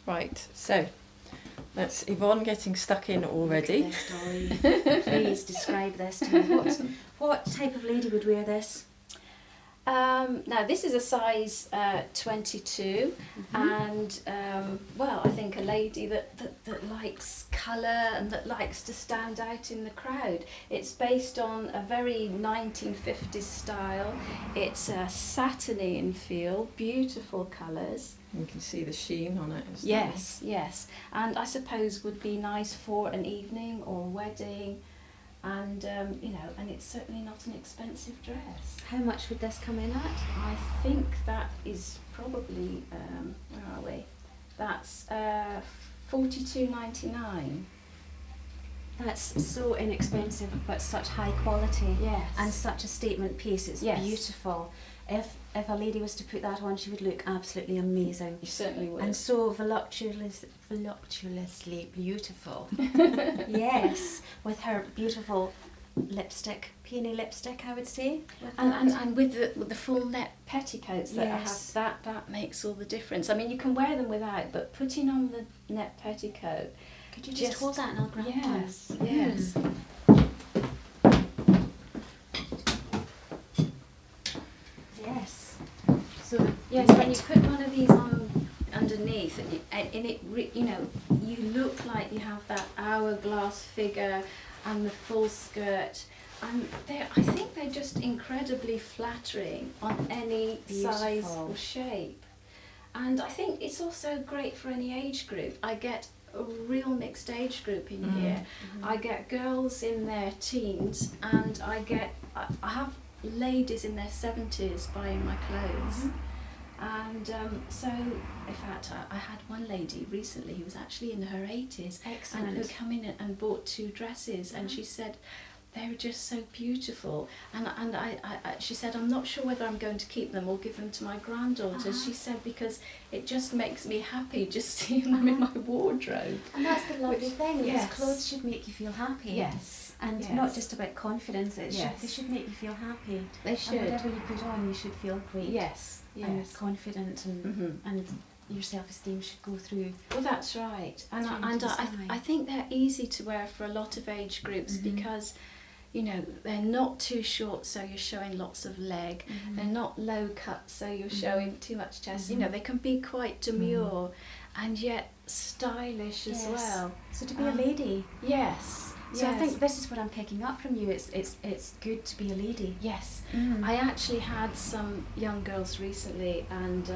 Right, so that's Yvonne getting stuck in already. Look at this, Dolly. Please describe this to me. What type of lady would wear this? Now this is a size 22, and well, I think a lady that likes colour and that likes to stand out in the crowd. It's based on a very 1950s style. It's a satiny in feel, beautiful colours. You can see the sheen on it. Yes, yes, and I suppose would be nice for an evening or a wedding. And you know, and it's certainly not an expensive dress. How much would this come in at? I think that is probably where are we? That's $42.99. That's so inexpensive, but such high quality. Yes. And such a statement piece. It's Yes. beautiful. If a lady was to put that on, she would look absolutely amazing. You certainly would. And so voluptuously beautiful. Yes, with her beautiful lipstick, peony lipstick, I would say. And with the full net petticoats that Yes. I have, that makes all the difference. I mean, you can wear them without, but putting on the net petticoat. Could you just hold that and I'll grab Yes, one? yes. Yes. So yes, when you put one of these on underneath, you know, you look like you have that hourglass figure and the full skirt, and I think they're just incredibly flattering on any size Beautiful. or shape. And I think it's also great for any age group. I get a real mixed age group in here. I get girls in their teens, and I have ladies in their 70s buying my clothes. And so, in fact, I had one lady recently who was actually in her 80s. Excellent. And who come in and bought 2 dresses, and she said they were just so beautiful. And she said, I'm not sure whether I'm going to keep them or give them to my granddaughter. She said, because it just makes me happy just seeing them in my wardrobe. And that's the lovely thing, yes. because clothes should make you feel happy. Yes. And yes. not just about confidence, they Yes. should make you feel happy. They should. And whatever you put on, you should feel great. Yes. And Yes. confident, and your self-esteem should go through. Well, that's right. And Through I to the side. I think they're easy to wear for a lot of age groups because, you know, they're not too short, so you're showing lots of leg. They're not low cut, so you're showing too much chest. You know, they can be quite demure and yet stylish as well. So to be a lady. Yes. So I think this is what I'm picking up from you. It's good to be a lady. Yes. I actually had some young girls recently, and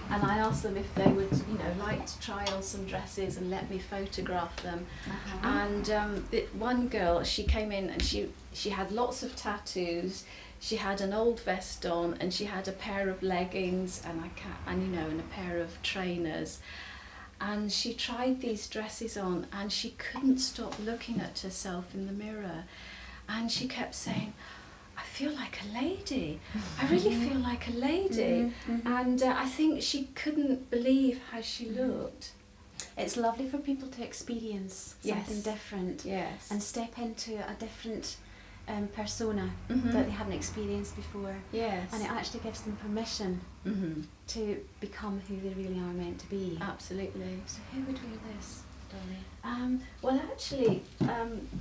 I asked them if they would, you know, like to try on some dresses and let me photograph them. And one girl, she came in and she had lots of tattoos. She had an old vest on, and she had a pair of leggings and a pair of trainers. And she tried these dresses on, and she couldn't stop looking at herself in the mirror, and she kept saying, I feel like a lady. I really feel like a lady. And I think she couldn't believe how she looked. It's lovely for people to experience something different. Yes. And step into a different persona that they haven't experienced before. Yes. And it actually gives them permission to become who they really are meant to be. Absolutely. So who would wear this, Dolly? Well, actually,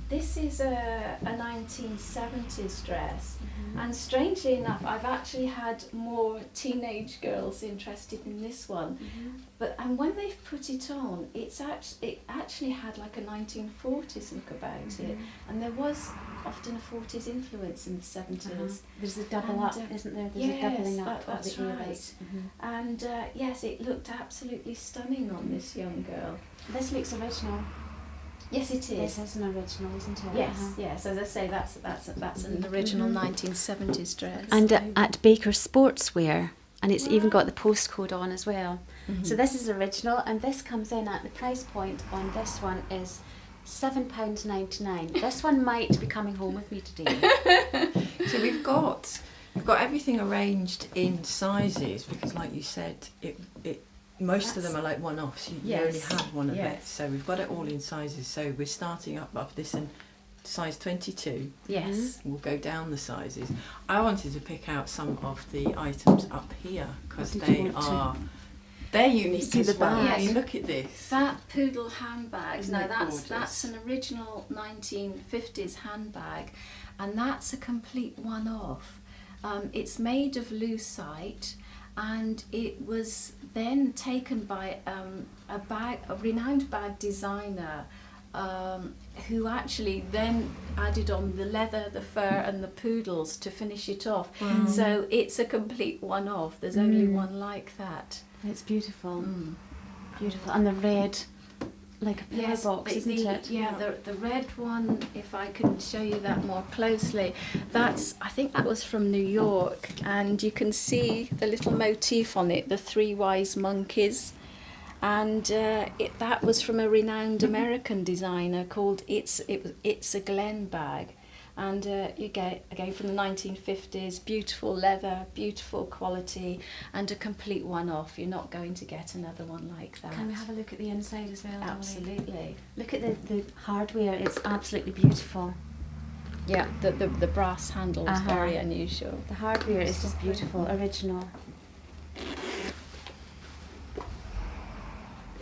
this is a 1970s dress, and strangely enough, I've actually had more teenage girls interested in this one. And when they've put it on, it actually had like a 1940s look about it, and there was often a 40s influence in the 70s. There's a double up, isn't there? There's a doubling up that's of the eras. And yes, it looked absolutely stunning on this young girl. This looks original. Yes, it is. This is an original, isn't it? Yes, yes. As I say, that's an original 1970s dress. And at Baker Sportswear, and it's even got the postcode on as well. So this is original, and this comes in at the price point on this one is £7.99. This one might be coming home with me today. So we've got everything arranged in sizes because, like you said, most of them are like one-offs. You only have one of it. So we've got it all in sizes. So we're starting up of this in size 22. Yes. We'll go down the sizes. I wanted to pick out some of the items up here because they They're unique See as the well. bag. I mean, look at this. That poodle handbag, Isn't now it that's gorgeous? an original 1950s handbag, and that's a complete one-off. It's made of lucite, and it was then taken by a renowned bag designer who actually then added on the leather, the fur and the poodles to finish it off. So it's a complete one-off. There's only one like that. It's beautiful. Beautiful. And the red, like a pillar box, isn't it? Yeah, the red one, if I can show you that more closely, I think that was from New York, and you can see the little motif on it, the 3 wise monkeys. And that was from a renowned American designer called It's a Glen bag. And you get, again, from the 1950s, beautiful leather, beautiful quality, and a complete one-off. You're not going to get another one like that. Can we have a look at the inside as well, Dolly? Absolutely. Look at the hardware, it's absolutely beautiful. Yeah, the brass handle is very unusual. The hardware is just beautiful, original.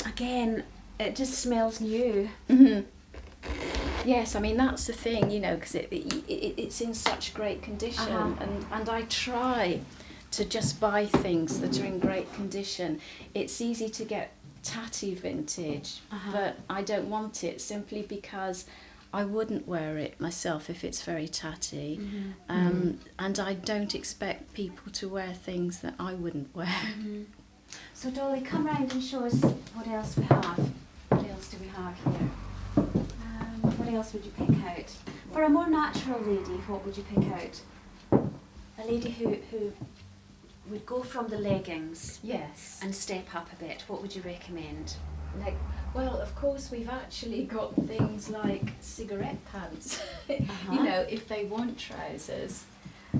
Again, it just smells new. Yes, I mean that's the thing, you know, because it's in such great condition, and I try to just buy things that are in great condition. It's easy to get tatty vintage, but I don't want it simply because I wouldn't wear it myself if it's very tatty, and I don't expect people to wear things that I wouldn't wear. So Dolly, come round and show us what else we have. What else do we have here? What else would you pick out? For a more natural lady, what would you pick out? A lady who would go from the leggings Yes. and step up a bit, what would you recommend? Well, of course, we've actually got things like cigarette pants, you know, if they want trousers.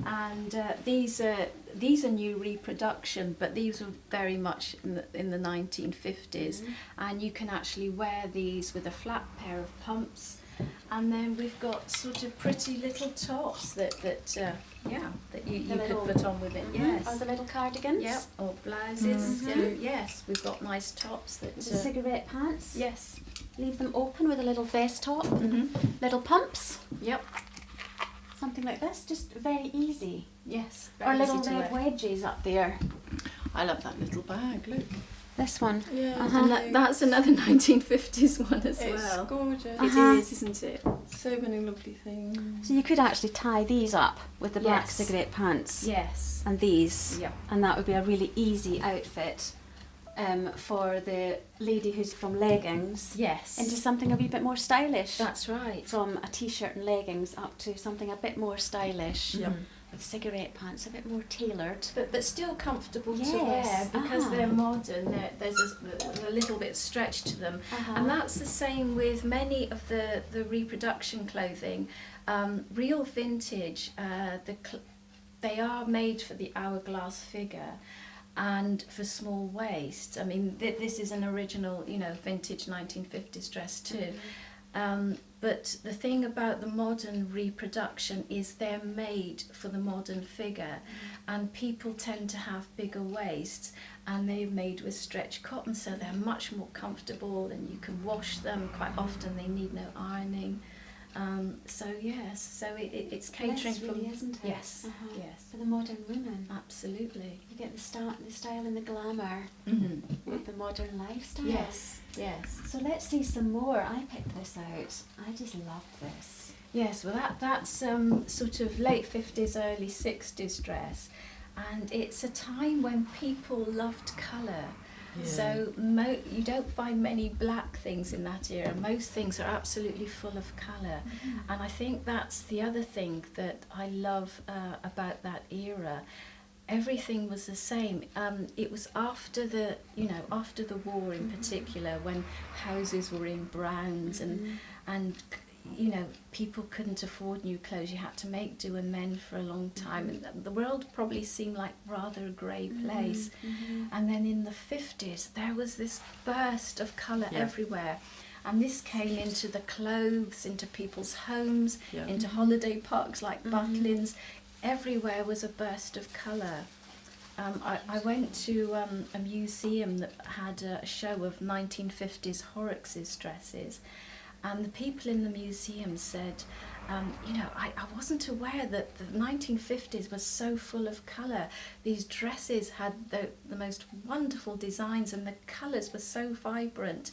And these are new reproduction, but these were very much in the 1950s. And you can actually wear these with a flat pair of pumps. And then we've got sort of pretty little tops that you could put on with it. Yes. Or the little cardigans? Yep. Or blouses. Yes, we've got nice tops that. The cigarette pants? Yes. Leave them open with a little vest top. Little pumps. Yep. Something like this, just very easy. Yes. Or Very little easy to red wear. wedges up there. I love that little bag. Look. This one. Yeah. And that's another 1950s one as It's well. gorgeous. It is, isn't it? So many lovely things. So you could actually tie these up with the black Yes. cigarette pants Yes. and these, Yep. and that would be a really easy outfit for the lady who's from leggings Yes. into something a wee bit more stylish. That's right. From a t-shirt and leggings up to something a bit more stylish. Yep. With cigarette pants, a bit more tailored. But still comfortable to Yes, wear because ah. they're modern. There's a little bit stretch to them, and that's the same with many of the reproduction clothing. Real vintage, they are made for the hourglass figure, and for small waist. I mean, this is an original, you know, vintage 1950s dress too. But the thing about the modern reproduction is they're made for the modern figure, and people tend to have bigger waists, and they're made with stretch cotton, so they're much more comfortable, and you can wash them quite often. They need no ironing. So yes, so it's catering for really, isn't it? Yes, yes, For the modern woman. absolutely. You get the style and the glamour with the modern lifestyle. Yes, yes. So let's see some more. I picked this out. I just love this. Yes, well that's sort of late 50s, early 60s dress, and it's a time when people loved colour. Yeah. So you don't find many black things in that era. Most things are absolutely full of colour, and I think that's the other thing that I love about that era. Everything was the same. It was after the war in particular, when houses were in browns and you know, people couldn't afford new clothes. You had to make do and mend for a long time, and the world probably seemed like rather a grey place. And then in the 50s, there was this burst of colour everywhere. And this came into the clothes, into people's homes, into holiday parks like Butlins. Everywhere was a burst of colour. I went to a museum that had a show of 1950s Horrocks' dresses, and the people in the museum said, I wasn't aware that the 1950s was so full of colour. These dresses had the most wonderful designs, and the colours were so vibrant,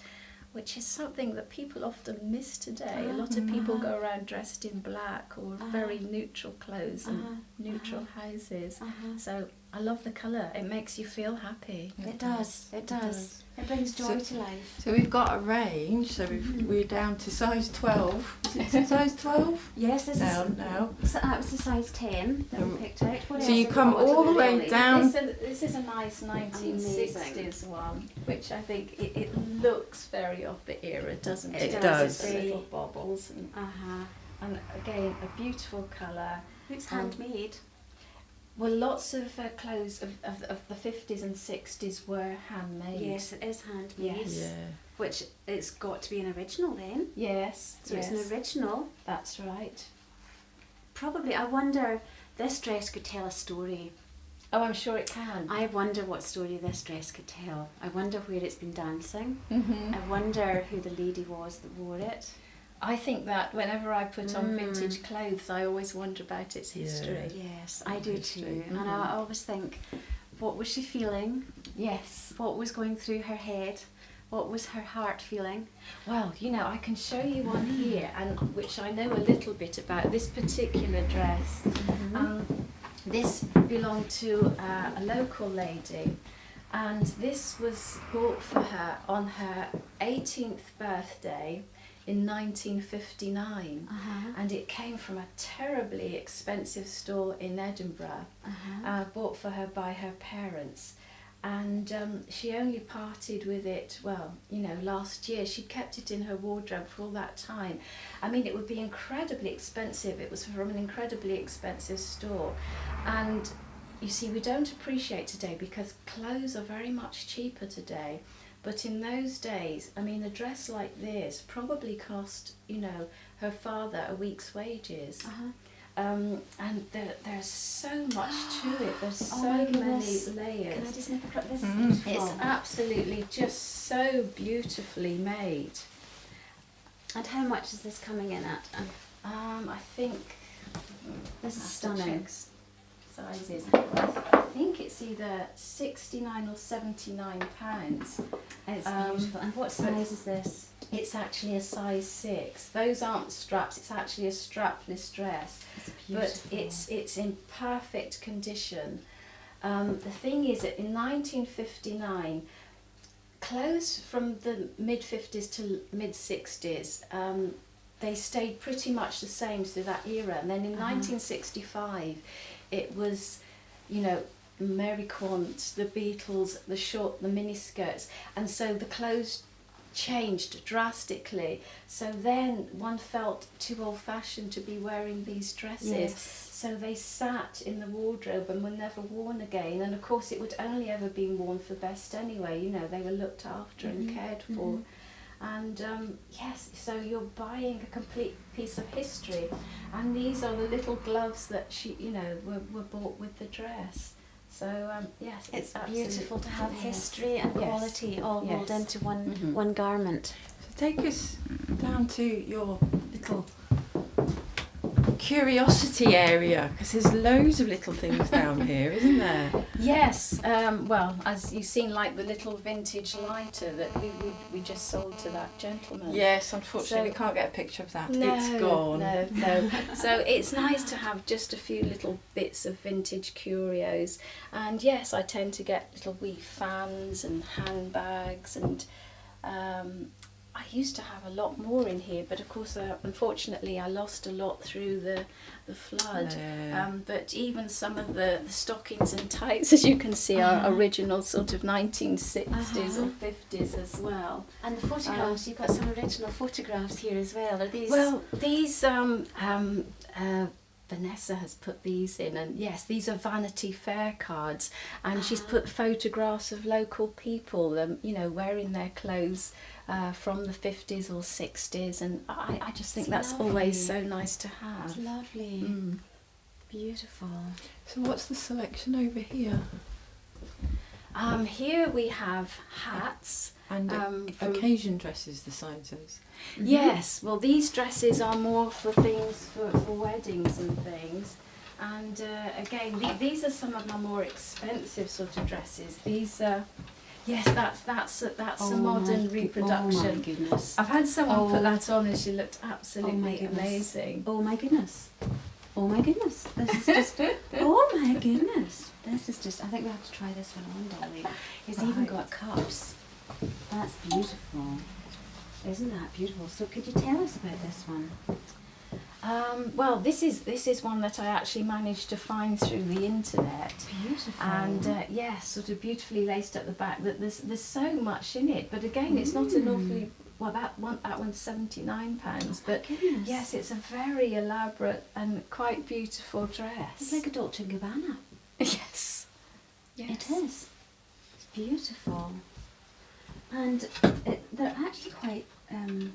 which is something that people often miss today. A lot of people go around dressed in black or very neutral clothes and neutral houses. So I love the colour. It makes you feel happy. It does. It brings joy to life. So we've got a range. So we're down to size 12. Is it size 12? Yes, this now. So that was the size 10 that we picked out. What So else you have come we got? all the way down. This is a nice 1960s one, which I think it looks very of the era, doesn't it? It does. With the little bobbles and again a beautiful colour. It's handmade. Well, lots of clothes of the 50s and 60s were handmade. Yes, it is handmade. Yes. Yeah. Which it's got to be an original then. Yes. So yes. it's an original. That's right. Probably, I wonder, this dress could tell a story. Oh, I'm sure it can. I wonder what story this dress could tell. I wonder where it's been dancing. Mm-hmm. I wonder who the lady was that wore it. I think that whenever I put on vintage clothes, I always wonder about its history. Yes, I do too. And I always think, what was she feeling? Yes. What was going through her head? What was her heart feeling? Well, I can show you one here, and which I know a little bit about, this particular dress. This belonged to a local lady, and this was bought for her on her 18th birthday in 1959, and it came from a terribly expensive store in Edinburgh, bought for her by her parents. And she only parted with it, last year. She kept it in her wardrobe for all that time. I mean, it would be incredibly expensive. It was from an incredibly expensive store. And you see, we don't appreciate today because clothes are very much cheaper today. But in those days, I mean, a dress like this probably cost, her father a week's wages. And there's so much to it. There's so many layers. Can I just nip across this? It's absolutely just so beautifully made. And how much is this coming in at? I think This is stunning. Sizes. I think it's either 69 or 79 pounds. It's beautiful. And what size is this? It's actually a size 6. Those aren't straps. It's actually a strapless dress. It's beautiful. But it's in perfect condition. The thing is that in 1959, clothes from the mid-50s to mid-60s, they stayed pretty much the same through that era. And then in 1965, it was, Mary Quant, the Beatles, the miniskirts, and so the clothes changed drastically. So then one felt too old-fashioned to be wearing these dresses. Yes. So they sat in the wardrobe and were never worn again. And of course, it would only ever been worn for best anyway. They were looked after and cared for. And yes, so you're buying a complete piece of history. And these are the little gloves that she, were bought with the dress. So yes, It's beautiful to have history and Yes. quality all rolled Yes. into one garment. So take us down to your little curiosity area, because there's loads of little things down here, isn't there? Yes, well, as you've seen, like the little vintage lighter that we just sold to that gentleman. Yes, unfortunately we can't get a picture of that. It's gone. No. So it's nice to have just a few little bits of vintage curios. And yes, I tend to get little wee fans and handbags, and I used to have a lot more in here, but of course, unfortunately, I lost a lot through the flood. But even some of the stockings and tights, as you can see, are original sort of 1960s or 50s as well. And the photographs, you've got some original photographs here as well. Are these? Well, these Vanessa has put these in, and yes, these are Vanity Fair cards, and she's put photographs of local people, wearing their clothes from the 50s or 60s, and I just think that's always so nice to have. It's lovely. Beautiful. So what's the selection over here? Here we have hats. And from- occasion dresses, the sizes. Yes, well these dresses are more for things for weddings and things. And again, these are some of my more expensive sort of dresses. These are, yes, that's a modern reproduction. Oh my goodness. I've had someone put that on and she looked Oh my absolutely goodness. amazing. Oh my goodness. Oh my goodness. This is just, oh my goodness. This is just, I think we have to try this one on, Dolly. He's even got cups. That's beautiful. Isn't that beautiful? So could you tell us about this one? Well, this is one that I actually managed to find through the internet. Beautiful. And yes, sort of beautifully laced at the back. That there's so much in it, but again, it's not an awfully well. That one's £79, but goodness. yes, it's a very elaborate and quite beautiful dress. It's like a Dolce & Gabbana. Yes, yes, It is. It's beautiful. And they're actually quite very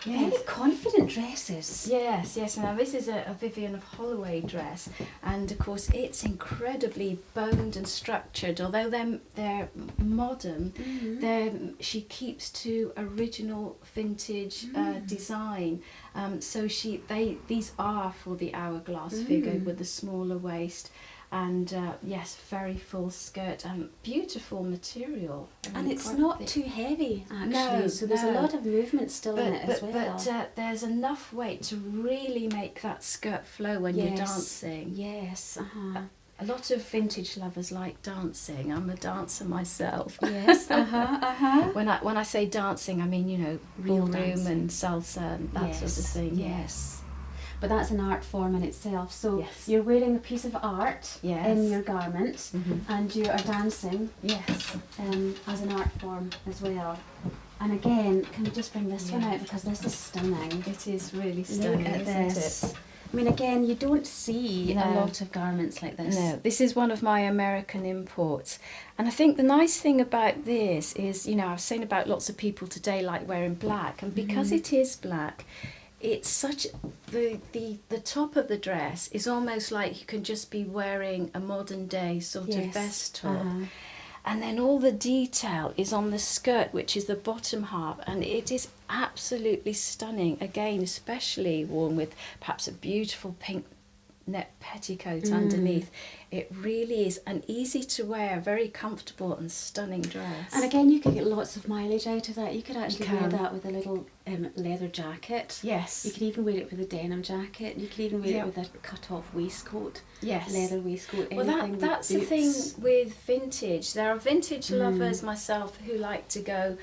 Yes. confident dresses. Yes, yes. Now this is a Vivian of Holloway dress, and of course it's incredibly boned and structured. Although they're modern, she keeps to original vintage design. So these are for the hourglass figure with the smaller waist. And yes, very full skirt and beautiful material. And it's quite not thick. too heavy, actually. No, so there's no. a lot of movement still in it as well. But there's enough weight to really make that skirt flow when you're dancing. Yes. A lot of vintage lovers like dancing. I'm a dancer myself. Yes. When I say dancing, I mean, you know, Real ballroom dancing. and salsa and that sort of thing. Yes. But that's an art form in itself. So Yes. you're wearing a piece of art Yes. in your garment, and you are dancing Yes. as an art form as well. And again, can we just bring this one Yes. out, because this is stunning. It is really stunning, Look at isn't this. it? I mean, again, you don't see a No. lot of garments like this. No, this is one of my American imports. And I think the nice thing about this is, you know, I've seen about lots of people today like wearing black, and because it is black, it's such, the top of the dress is almost like you can just be wearing a modern day sort of vest top. And then all the detail is on the skirt, which is the bottom half, and it is absolutely stunning. Again, especially worn with perhaps a beautiful pink net petticoat underneath. It really is an easy to wear, very comfortable and stunning dress. And again, you could get lots of mileage out of that. You could actually wear can. that with a little leather jacket. Yes. You could even wear it with a denim jacket. You could even wear Yeah. it with a cut-off waistcoat. Yes. Leather waistcoat. Well, anything that's with the thing boots. with vintage. There are vintage lovers myself who like to go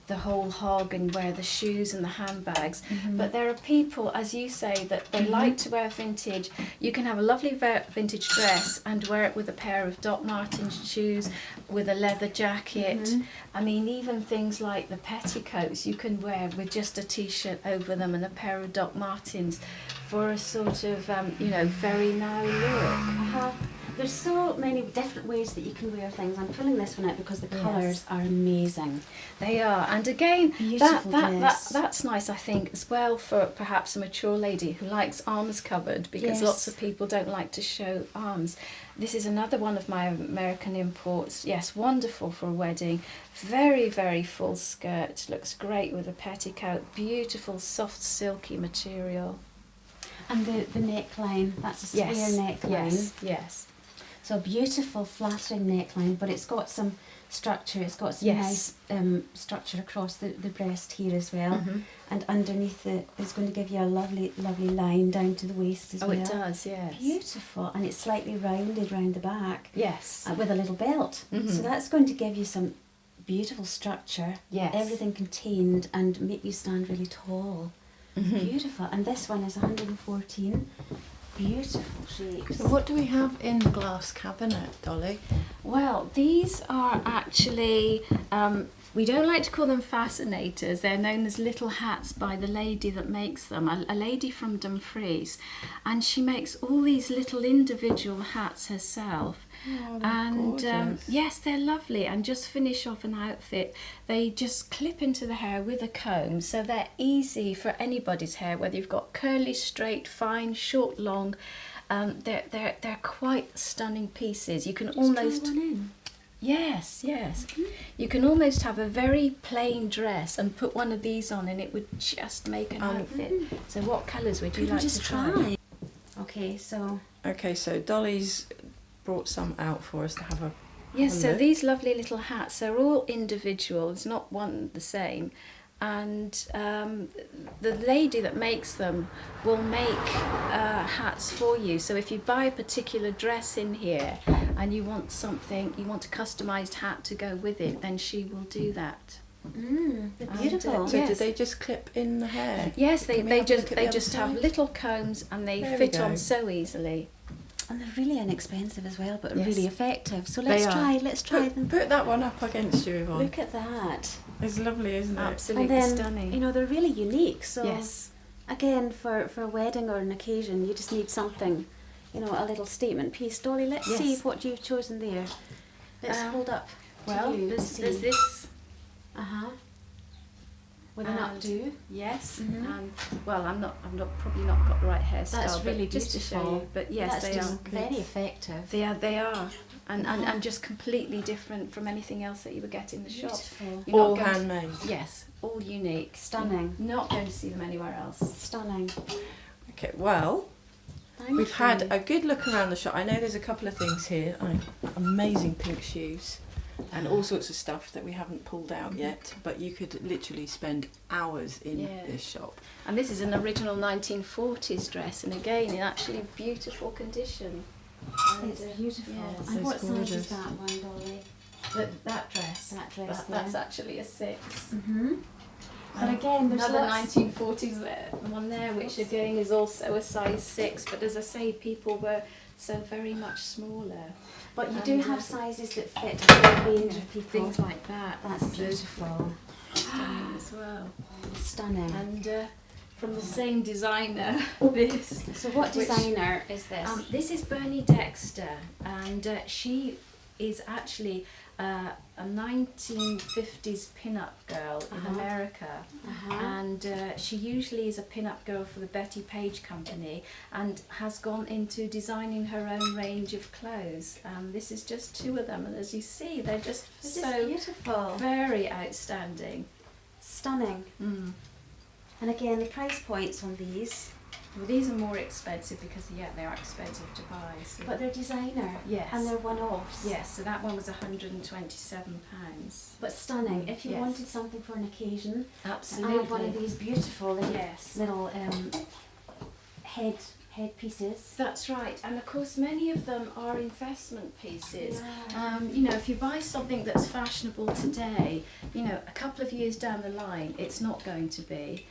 the whole hog and wear the shoes and the handbags. But there are people, as you say, that they like to wear vintage. You can have a lovely vintage dress and wear it with a pair of Doc Martens shoes, with a leather jacket. I mean, even things like the petticoats you can wear with just a t-shirt over them and a pair of Doc Martens for a sort of, you know, very now look. There's so many different ways that you can wear things. I'm pulling this one out because the Yes. colours are amazing. They are, and again, Beautiful dress. that's nice, I think, as well for perhaps a mature lady who likes arms covered, because Yes. lots of people don't like to show arms. This is another one of my American imports. Yes, wonderful for a wedding. Very, very full skirt. Looks great with a petticoat. Beautiful, soft, silky material. And the neckline, that's a square neckline. Yes, yes. So a beautiful flattering neckline, but it's got some structure. It's got some Yes. nice structure across the breast here as well. And underneath it is going to give you a lovely, lovely line down to the waist as Oh, well. it does, yes. Beautiful. And it's slightly rounded round the back Yes. with a little belt. So that's going to give you some beautiful structure. Yes. Everything contained, and make you stand really tall. Beautiful. And this one is 114. Beautiful shapes. So what do we have in the glass cabinet, Dolly? Well, these are actually, we don't like to call them fascinators. They're known as little hats by the lady that makes them, a lady from Dumfries. And she makes all these little individual hats herself. Oh, they're And gorgeous. yes, they're lovely. And just finish off an outfit, they just clip into the hair with a comb. So they're easy for anybody's hair, whether you've got curly, straight, fine, short, long. They're quite stunning pieces. You can almost... Try one in. Yes, yes. You can almost have a very plain dress and put one of these on and it would just make an outfit. So what colours would you Could we like just to try? try? Okay, so Okay, so Dolly's brought some out for us to have a Yes, so look. these lovely little hats, they're all individual, it's not one the same. And the lady that makes them will make hats for you. So if you buy a particular dress in here and you want something, you want a customised hat to go with it, then she will do that. they're And, beautiful. So yes. did they just clip in the hair? Yes, Can we have a look at the they other just have side? little combs and they There we fit on go. so easily. And they're really inexpensive as well, but Yes. really effective. So They let's try them. Put that one up against you, Yvonne. Look at that. It's lovely, isn't it? Absolutely And then, stunning. you know, they're really unique. So Yes. again, for a wedding or an occasion, you just need something, you know, a little statement piece. Dolly, let's Yes. see what you've chosen there. Let's hold up to you. there's see. this. Uh-huh. With an And- updo. Yes, Mhm. and well, I'm probably not got the right hairstyle. That's but really just to show beautiful. you. But yes, That's they just are. very effective. They are, and just completely different from anything else that you would get in the shop. Beautiful. You're not All going to- handmade. Yes, all unique. Stunning. Not going to see them anywhere else. Stunning. Okay, well, Thank we've had you. a good look around the shop. I know there's a couple of things here. Amazing pink shoes and all sorts of stuff that we haven't pulled out yet. But you could literally spend hours in Yeah. this shop. And this is an original 1940s dress, and again, in actually beautiful condition. And, It's beautiful. yes. And It's what size is gorgeous. that one, Dolly? that dress. That dress That's there. actually a 6. Mm-hmm. But again, there's another lots. 1940s one there, which again is also a size 6. But as I say, people were so very much smaller. But you do And, have sizes that fit a whole range of people. Things like that. That's So beautiful. stunning as well. Stunning. And from the same designer, this. So what which- designer is this? This is Bernie Dexter, and she is actually a 1950s pin-up girl in Uh-huh. America. Uh-huh. And she usually is a pin-up girl for the Betty Page Company and has gone into designing her own range of clothes. This is just 2 of them, and as you see, they're just This is so beautiful. very outstanding. Stunning. And again, the price points on these, Well, these are more expensive because they are expensive to buy. So. but they're designer. Yes. And they're one-offs. Yes, so that one was £127. But stunning. If you Yes. wanted something for an occasion, Absolutely. add one of these beautiful little, Yes. little head pieces. That's right, and of course many of them are investment pieces. Yeah. You know, if you buy something that's fashionable today, you know, a couple of years down the line, it's not going to be.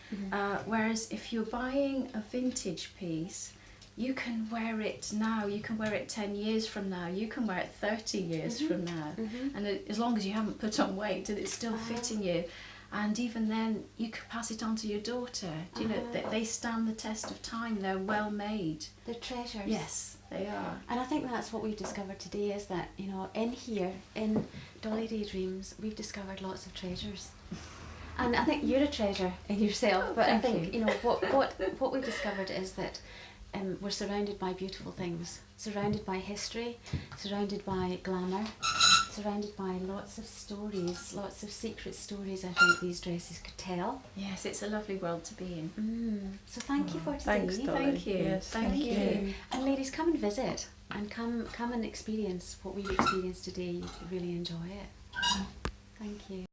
Whereas if you're buying a vintage piece, you can wear it now, you can wear it 10 years from now, you can wear it 30 years from now. And as long as you haven't put on weight and it's still fitting you. And even then, you could pass it on to your daughter. Do you know, they stand the test of time, they're well made. They're treasures. Yes, they are. And I think that's what we've discovered today is that, you know, in here, in Dolly Daydreams, we've discovered lots of treasures. And I think you're a treasure in yourself, Oh, but I thank think, you know, what we've discovered is that we're surrounded by beautiful things, surrounded by history, surrounded by glamour, surrounded by lots of stories, lots of secret stories I think these dresses could tell. Yes, it's a lovely world to be in. So thank you for today. Thanks, Dolly. Thank you. Yes, Thank you. And ladies, come and visit and come and experience what we've experienced today. You'd really enjoy it. Thank you.